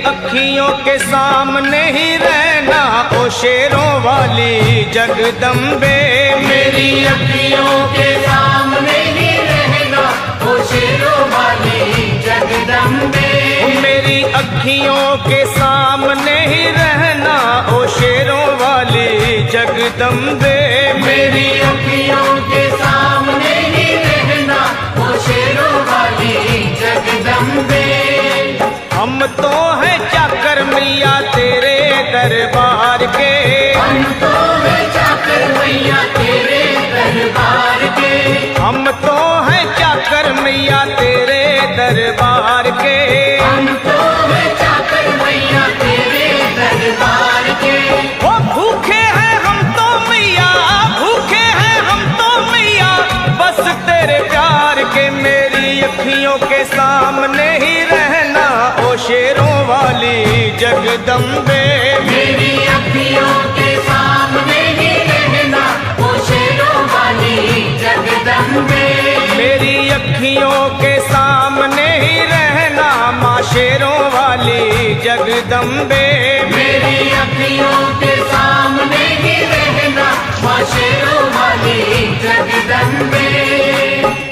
अखियों के सामने ही रहना ओ शेरों वाली जगदम्बे। मेरी अखियों के सामने ही रहना ओ शेरों वाली जगदम्बे। मेरी अखियों के सामने ही रहना ओ शेरों वाली जगदम्बे। मेरी अखियों के सामने ही रहना ओ शेरों वाली जगदम्बे। हम तो हैं चाकर मैया तेरे दरबार के। हम तो हैं चाकर मैया तेरे दरबार के। हम तो हैं चाकर मैया तेरे दरबार के। हम तो हैं चाकर मैया तेरे दरबार के। ओ भूखे हैं हम तो मैया, भूखे हैं हम तो मैया बस तेरे प्यार के। मेरी अखियों के सामने ही रहना ओ शेरों वाली जगदम्बे। मेरी अखियों के सामने ही रहना ओ शेरों वाली जगदम्बे। मेरी अखियों के सामने ही रहना माँ शेरों वाली जगदम्बे। मेरी अखियों के सामने ही रहना माँ शेरों वाली जगदम्बे।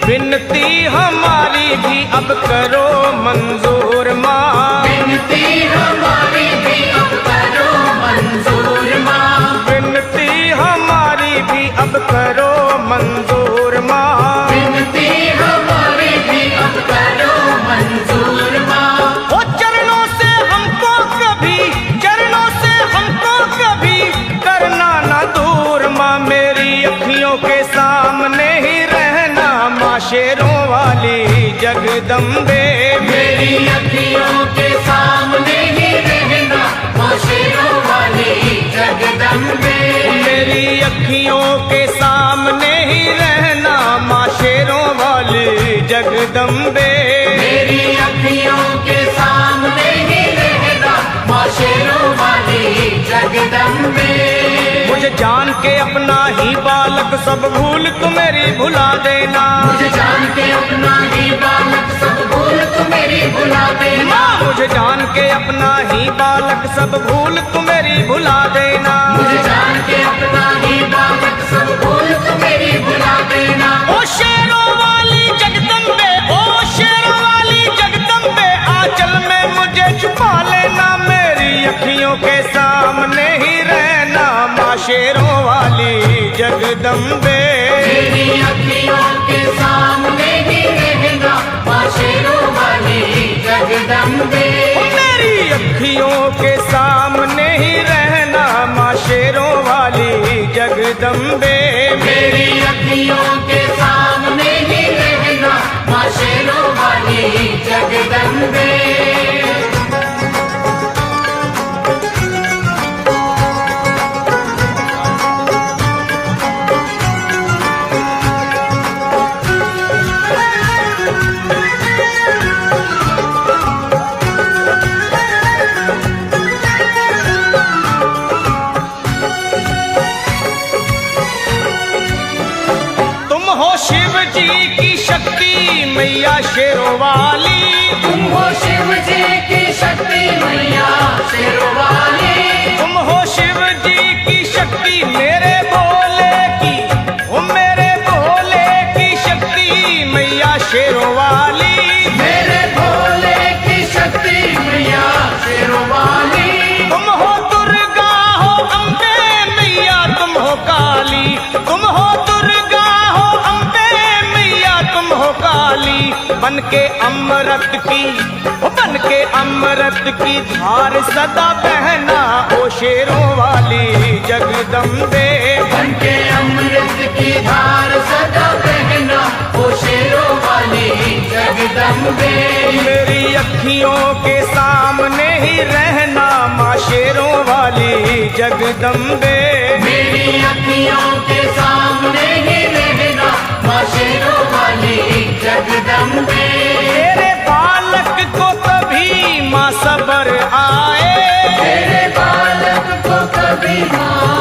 विनती हमारी भी अब करो मंजूर माँ। विनती हमारी भी अब करो मंजूर माँ। विनती हमारी भी अब करो मंजूर माँ। विनती हमारी भी अब करो मंजूर माँ। ओ चरणों से हमको कभी, चरणों से हमको कभी करना ना दूर माँ। मेरी अखियों के सामने ही रहना माँ शेरों वाली जगदम्बे। मेरी अखियों के सामने ही रहना माँ शेरों वाली जगदम्बे। मेरी अखियों के सामने ही रहना माँ शेरों वाली जगदम्बे। मेरी अखियों के सामने ही रहना माँ शेरों वाली जगदम्बे। मुझे जान के अपना ही बालक सब भूल तू मेरी भुला देना। मुझे जान के अपना ही बालक सब भूल तू मेरी भुला देना। मुझे जान के अपना ही बालक सब भूल तू मेरी भुला देना। मुझे जान के अपना ही बालक सब भूल तू मेरी भुला देना। ओ शेरों वाली जगदम्बे, ओ शेरों वाली जगदम्बे आंचल में मुझे छुपा लेना। मेरी अखियों के सामने ही रहना माँ शेरों वाली जगदम्बे। मेरी अखियों के सामने ही रहना माँ शेरों वाली जगदम्बे। मेरी अखियों के सामने ही रहना माँ शेरों वाली जगदम्बे। मेरी अखियों के सामने ही रहना माँ शेरों वाली जगदम्बे। शिव जी की शक्ति मैया शेरों वाली। तुम हो शिव जी की शक्ति मैया शेरों वाली। तुम हो शिव जी की शक्ति मेरे भोले की, ओ मेरे भोले की शक्ति मैया शेरों वाली। मेरे भोले की शक्ति मैया शेरों वाली। तुम हो दुर्गा हो अम्बे मैया तुम हो काली। तुम हो दुर्गा हो अम्बे मैया तुम हो काली। बन के अमृत की, बन के अमृत की धार सदा बहना ओ शेरों वाली जगदम्बे। बन के अमृत की धार सदा बहना ओ शेरों वाली जगदम्बे। मेरी अखियों के सामने ही रहना माँ शेरों वाली जगदम्बे। मेरी अखियों के सामने ही रहना माँ शेरों वाली जगदम्बे। तेरे बालक को कभी माँ सबर आए। तेरे बालक को कभी माँ